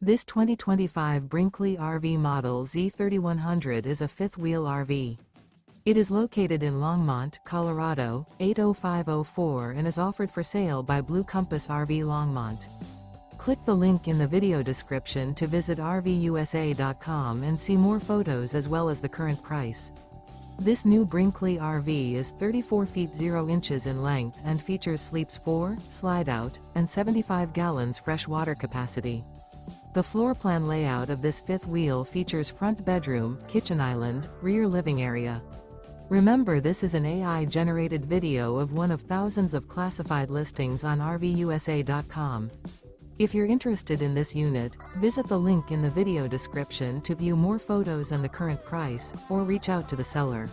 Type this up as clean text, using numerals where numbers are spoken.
This 2025 Brinkley RV Model Z 3100 is a fifth-wheel RV. It is located in Longmont, Colorado, 80504 and is offered for sale by Blue Compass RV Longmont. Click the link in the video description to visit RVUSA.com and see more photos as well as the current price. This new Brinkley RV is 34 feet 0 inches in length and features sleeps 4, slide-out, and 75 gallons fresh water capacity. The floor plan layout of this fifth wheel features front bedroom, kitchen island, rear living area. Remember, this is an AI-generated video of one of thousands of classified listings on RVUSA.com. If you're interested in this unit, visit the link in the video description to view more photos and the current price, or reach out to the seller.